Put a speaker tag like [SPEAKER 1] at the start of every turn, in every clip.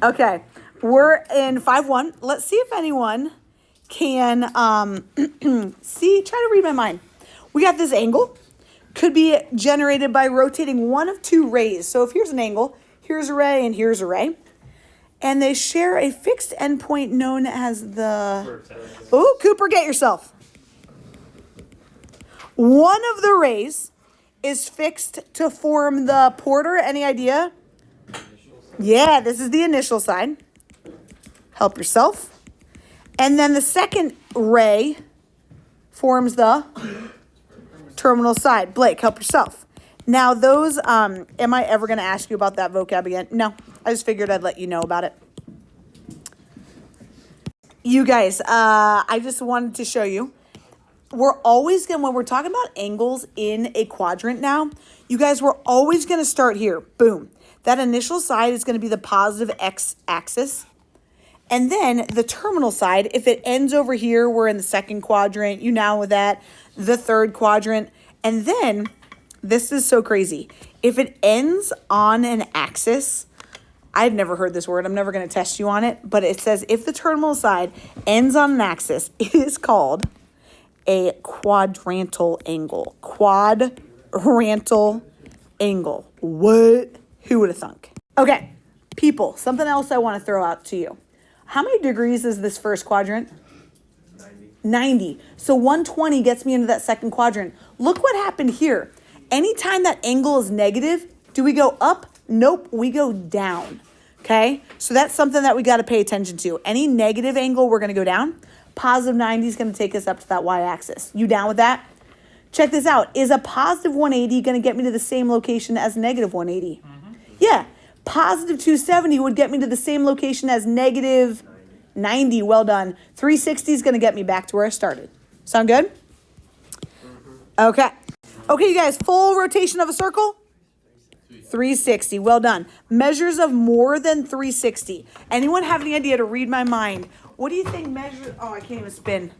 [SPEAKER 1] Okay, we're in 5-1. Let's see if anyone can see, try to read my mind. We got this angle. Could be generated by rotating one of two rays. So if here's an angle, here's a ray and here's a ray. And they share a fixed endpoint known as the... Ooh, Cooper, get yourself. One of the rays is fixed to form the Porter. Any idea? Yeah, this is the initial side. Help yourself. And then the second ray forms the terminal side. Blake, help yourself. Now those, am I ever going to ask you about that vocab again? No, I just figured I'd let you know about it. You guys, I just wanted to show you. We're always going to, when we're talking about angles in a quadrant now, you guys, we're always going to start here. Boom. That initial side is going to be the positive x-axis. And then the terminal side, if it ends over here, we're in the second quadrant. You know with that, the third quadrant. And then, this is so crazy. If it ends on an axis, I've never heard this word. I'm never going to test you on it. But it says if the terminal side ends on an axis, it is called a quadrantal angle. Quadrantal angle. What? Who would have thunk? Okay, people, something else I want to throw out to you. How many degrees is this first quadrant? 90. So 120 gets me into that second quadrant. Look what happened here. Anytime that angle is negative, do we go up? Nope, we go down. Okay, so that's something that we got to pay attention to. Any negative angle, we're going to go down. Positive 90 is going to take us up to that y-axis. You down with that? Check this out. Is a positive 180 going to get me to the same location as negative 180? Yeah. Positive 270 would get me to the same location as negative 90. Well done. 360 is going to get me back to where I started. Sound good? Okay. Okay, you guys, full rotation of a circle? 360. Well done. Measures of more than 360. Anyone have any idea to read my mind? What do you think measure? Oh, I can't even spin.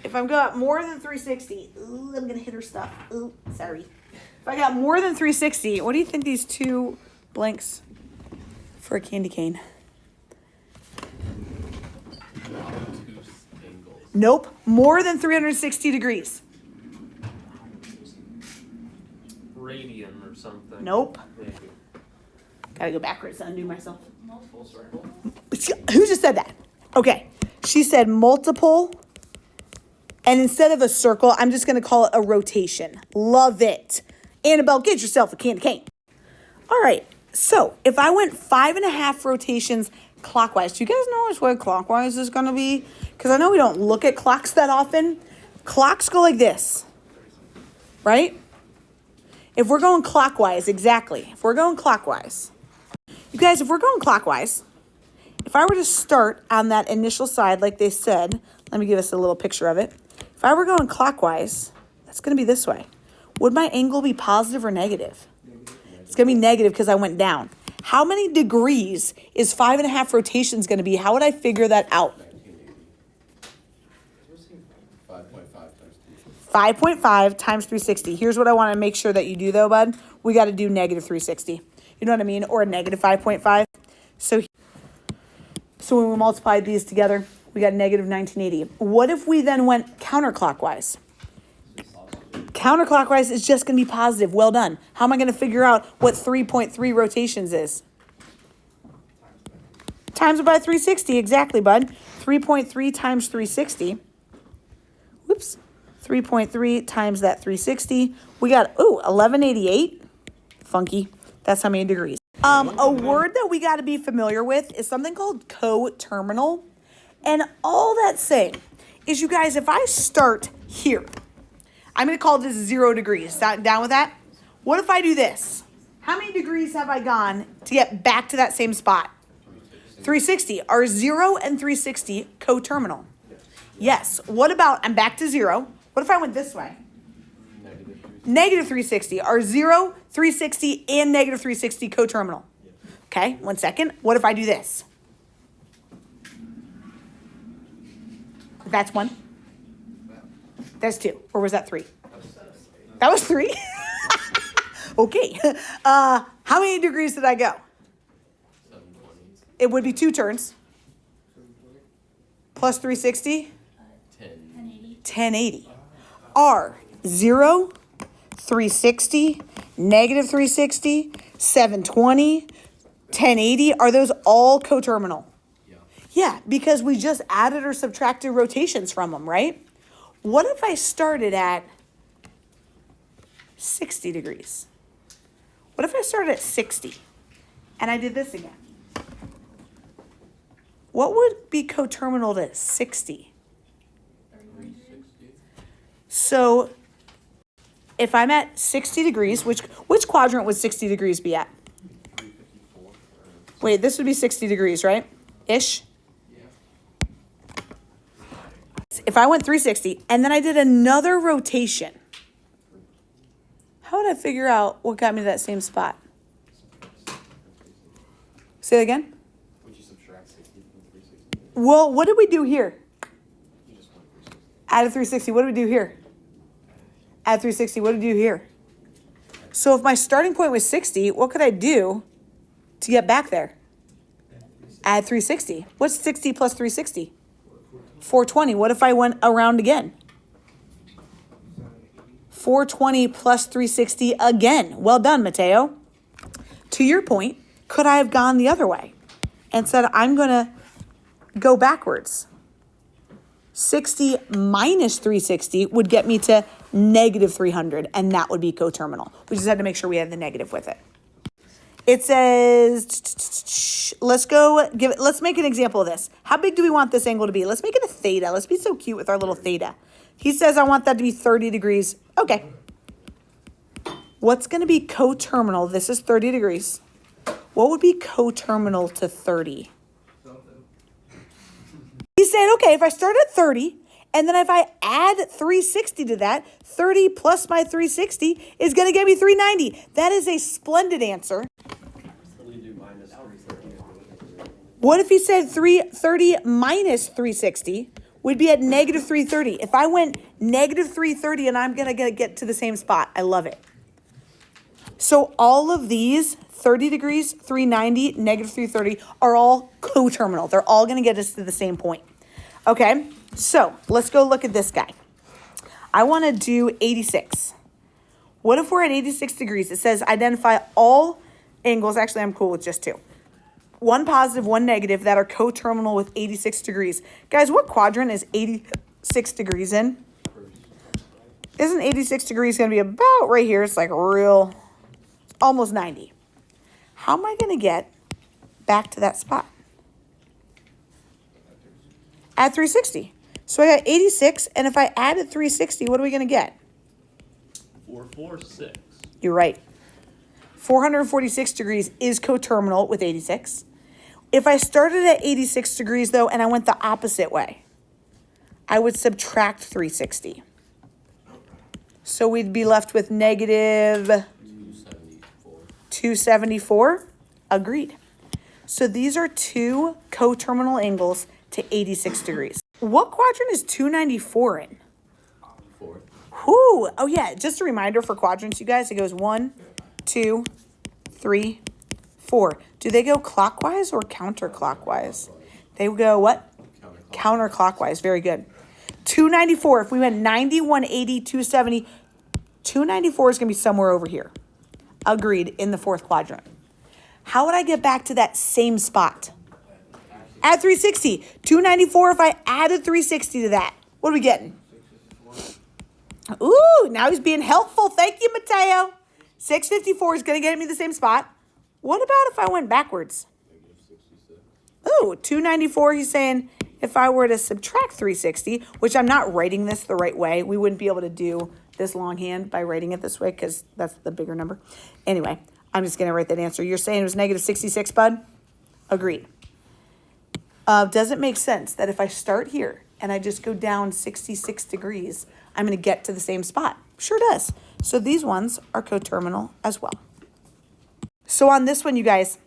[SPEAKER 1] If I'm got more than 360, ooh, I'm going to hit her stuff. Ooh, sorry. If I got more than 360, what do you think these two blanks for a candy cane? Nope. More than 360 degrees.
[SPEAKER 2] Radian or something.
[SPEAKER 1] Nope.
[SPEAKER 2] Maybe.
[SPEAKER 1] Gotta go backwards and undo myself. Full circle. Who just said that? Okay. She said multiple. And instead of a circle, I'm just going to call it a rotation. Love it. Annabelle, get yourself a candy cane. All right. So if I went 5.5 rotations clockwise, do you guys know what clockwise is going to be? Because I know we don't look at clocks that often. Clocks go like this, right? If we're going clockwise, exactly. If we're going clockwise. You guys, if we're going clockwise, if I were to start on that initial side like they said, let me give us a little picture of it. If I were going clockwise, that's going to be this way. Would my angle be positive or negative? It's going to be negative because I went down. How many degrees is 5.5 rotations going to be? How would I figure that out? 5.5 times 360. Here's what I want to make sure that you do, though, bud. We got to do negative 360. You know what I mean? Or a negative 5.5. So when we multiplied these together, we got negative 1980. What if we then went counterclockwise? Counterclockwise is just going to be positive. Well done. How am I going to figure out what 3.3 rotations is? Times it by 360. Exactly, bud. 3.3 times 360. Whoops. 3.3 times that 360. We got, 1188. Funky. That's how many degrees. A word that we got to be familiar with is something called coterminal. And all that's saying is, you guys, if I start here, I'm going to call this 0 degrees. Down with that? What if I do this? How many degrees have I gone to get back to that same spot? 360. Are 0 and 360 coterminal? Yes. What about, I'm back to 0. What if I went this way? Negative 360. Are 0, 360, and negative 360 coterminal? Okay, 1 second. What if I do this? That's 1. That's 2. Or was that 3? That was 3? Okay. How many degrees did I go? It would be 2 turns. Plus 360, 1080. R, 0, 360, negative 360, 720, 1080. Are those all coterminal? Yeah, because we just added or subtracted rotations from them, right? What if I started at 60 degrees? What if I started at 60 and I did this again? What would be coterminal to 60? So if I'm at 60 degrees, which quadrant would 60 degrees be at? Wait, this would be 60 degrees, right? Ish. If I went 360 and then I did another rotation, how would I figure out what got me to that same spot? Say it again.
[SPEAKER 3] Would you subtract 60 from 360?
[SPEAKER 1] Well, what did we do here? Add a 360. What did we do here? Add 360. What did we do here? So if my starting point was 60, what could I do to get back there? Add 360. What's 60 plus 360? 420. What if I went around again? 420 plus 360 again. Well done, Mateo. To your point, could I have gone the other way and said, I'm going to go backwards? 60 minus 360 would get me to negative 300, and that would be coterminal. We just had to make sure we had the negative with it. It says, let's make an example of this. How big do we want this angle to be? Let's make it a theta. Let's be so cute with our little theta. He says, I want that to be 30 degrees. Okay. What's going to be coterminal? This is 30 degrees. What would be coterminal to 30? He said, okay, if I start at 30, and then if I add 360 to that, 30 plus my 360 is going to get me 390. That is a splendid answer. What if he said 330 minus 360 would be at negative 330? If I went negative 330 and I'm going to get to the same spot, I love it. So all of these 30 degrees, 390, negative 330 are all coterminal. They're all going to get us to the same point. Okay, so let's go look at this guy. I want to do 86. What if we're at 86 degrees? It says identify all angles. Actually, I'm cool with just 2. One positive, one negative that are coterminal with 86 degrees. Guys, what quadrant is 86 degrees in? Isn't 86 degrees going to be about right here? It's like real, almost 90. How am I going to get back to that spot? Add 360. So I got 86, and if I added 360, what are we going to get?
[SPEAKER 2] 446.
[SPEAKER 1] You're right. 446 degrees is coterminal with 86. If I started at 86 degrees, though, and I went the opposite way, I would subtract 360. So we'd be left with negative 274. Agreed. So these are 2 coterminal angles to 86 degrees. What quadrant is 294 in?
[SPEAKER 3] 4.
[SPEAKER 1] Whoo! Oh, yeah. Just a reminder for quadrants, you guys. It goes 1, 2, 3, 4. Do they go clockwise or counterclockwise? They go what? Counterclockwise. Very good. 294. If we went 90, 180, 270, 294 is going to be somewhere over here. Agreed, in the 4th quadrant. How would I get back to that same spot? Add 360. 294, if I added 360 to that, what are we getting? Ooh, now he's being helpful. Thank you, Mateo. 654 is going to get me the same spot. What about if I went backwards? Ooh, 294, he's saying if I were to subtract 360, which I'm not writing this the right way. We wouldn't be able to do this longhand by writing it this way because that's the bigger number. Anyway, I'm just going to write that answer. You're saying it was negative 66, bud? Agreed. Does it make sense that if I start here and I just go down 66 degrees, I'm going to get to the same spot? Sure does. So these ones are coterminal as well. So on this one, you guys,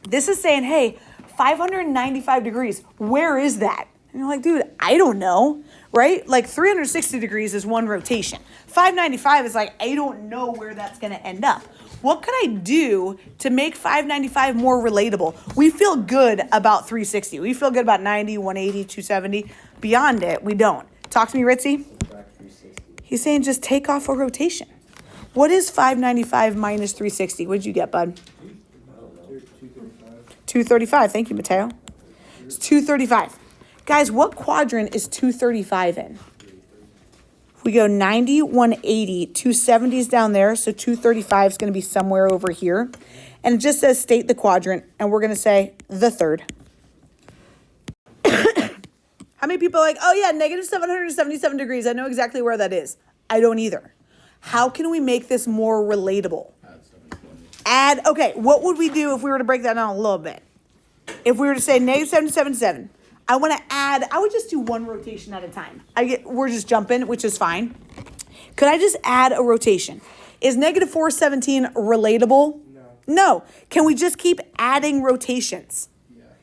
[SPEAKER 1] this is saying, hey, 595 degrees, where is that? And you're like, dude, I don't know, right? Like 360 degrees is one rotation. 595 is like, I don't know where that's going to end up. What could I do to make 595 more relatable? We feel good about 360. We feel good about 90, 180, 270. Beyond it, we don't. Talk to me, Ritzy. He's saying just take off a rotation. What is 595 minus 360? What'd you get, bud? 235. Thank you, Mateo. It's 235. Guys, what quadrant is 235 in? If we go 90, 180, 270 is down there, so 235 is going to be somewhere over here. And it just says state the quadrant, and we're going to say the third. How many people are like, oh yeah, negative 777 degrees. I know exactly where that is. I don't either. How can we make this more relatable? Add, okay, what would we do if we were to break that down a little bit? If we were to say negative 777, I want to add, I would just do one rotation at a time. We're just jumping, which is fine. Could I just add a rotation? Is negative 417 relatable? No. Can we just keep adding rotations?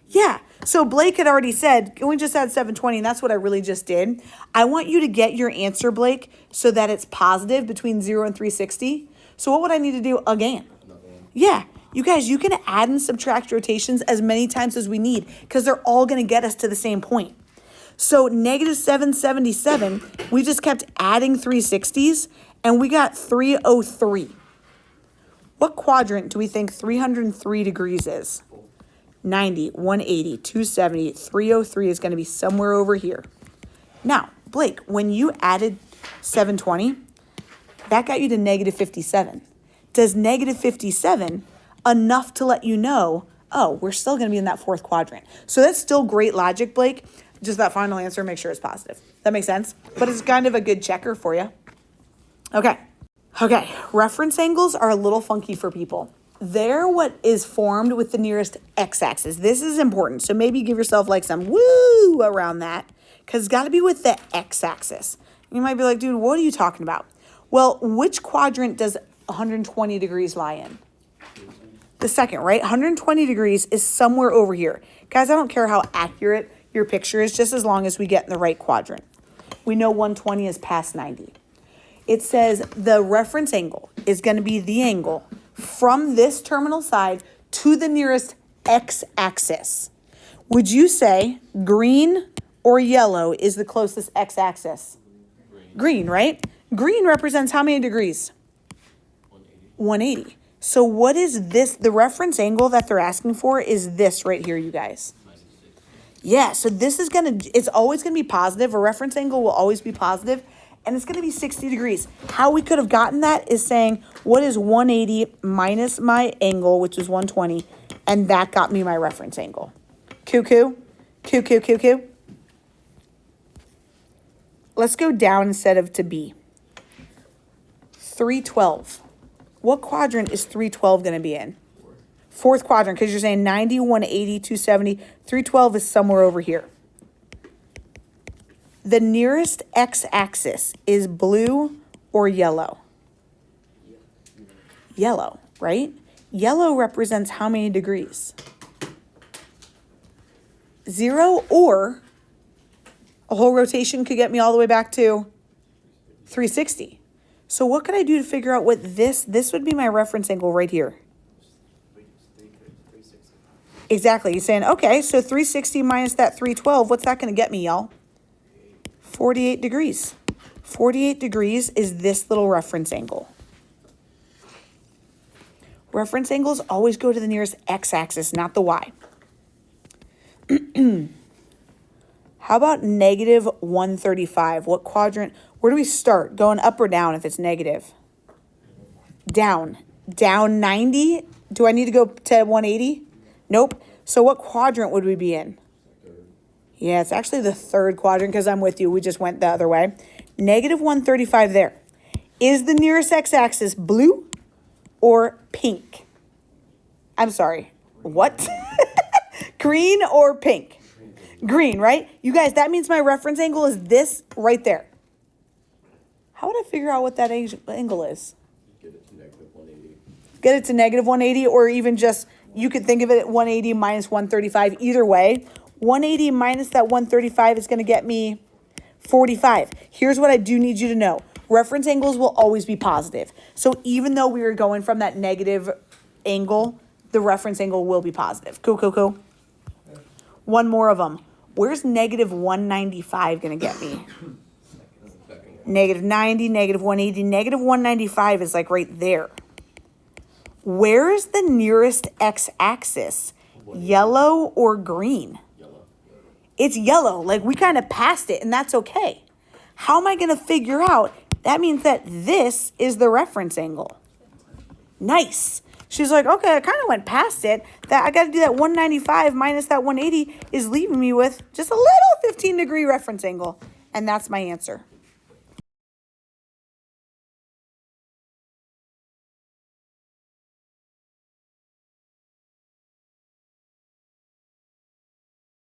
[SPEAKER 1] Yeah. So Blake had already said, can we just add 720? And that's what I really just did. I want you to get your answer, Blake, so that it's positive between 0 and 360. So what would I need to do again? Yeah. You guys, you can add and subtract rotations as many times as we need because they're all going to get us to the same point. So negative 777, we just kept adding 360s and we got 303. What quadrant do we think 303 degrees is? 90, 180, 270, 303 is going to be somewhere over here. Now, Blake, when you added 720, that got you to negative 57. Does negative 57 enough to let you know, oh, we're still going to be in that fourth quadrant? So that's still great logic, Blake. Just that final answer, make sure it's positive. That makes sense? But it's kind of a good checker for you. Okay, reference angles are a little funky for people. They're what is formed with the nearest x-axis. This is important. So maybe give yourself like some woo around that because it's got to be with the x-axis. You might be like, dude, what are you talking about? Well, which quadrant does 120 degrees lie in? The second, right? 120 degrees is somewhere over here. Guys, I don't care how accurate your picture is, just as long as we get in the right quadrant. We know 120 is past 90. It says the reference angle is going to be the angle from this terminal side to the nearest x-axis. Would you say green or yellow is the closest x-axis? Green, right? Green represents how many degrees? 180. So what is this? The reference angle that they're asking for is this right here, you guys. Yeah, so this is it's always going to be positive. A reference angle will always be positive. And it's going to be 60 degrees. How we could have gotten that is saying, what is 180 minus my angle, which is 120, and that got me my reference angle. Cuckoo. Let's go down instead of to B. 312. What quadrant is 312 going to be in? Fourth quadrant, because you're saying 90, 180, 270. 312 is somewhere over here. The nearest x-axis is blue or yellow? Yellow, right? Yellow represents how many degrees? 0, or a whole rotation could get me all the way back to 360. So what could I do to figure out what this would be my reference angle right here? Exactly. You're saying, okay, so 360 minus that 312, what's that going to get me, y'all? 48 degrees. 48 degrees is this little reference angle. Reference angles always go to the nearest x-axis, not the y. How about negative 135? What quadrant? Where do we start? Going up or down if it's negative? Down. Down 90? Do I need to go to 180? Nope. So what quadrant would we be in? Yeah, it's actually the third quadrant because I'm with you. We just went the other way. Negative 135 there. Is the nearest x-axis blue or pink? I'm sorry. What? Green or pink? Green, right? You guys, that means my reference angle is this right there. How would I figure out what that angle is?
[SPEAKER 3] Get it to negative 180.
[SPEAKER 1] Get it to negative 180, or even just, you could think of it at 180 minus 135. Either way, 180 minus that 135 is going to get me 45. Here's what I do need you to know. Reference angles will always be positive. So even though we were going from that negative angle, the reference angle will be positive. Cool, cool, cool. One more of them. Where's negative 195 going to get me? Negative 90, negative 180. Negative 195 is like right there. Where is the nearest x-axis? Yellow or green?
[SPEAKER 3] Yellow.
[SPEAKER 1] It's yellow. Like we kind of passed it, and that's okay. How am I going to figure out? That means that this is the reference angle. Nice. She's like, okay, I kind of went past it. That I got to do that 195 minus that 180 is leaving me with just a little 15-degree reference angle. And that's my answer.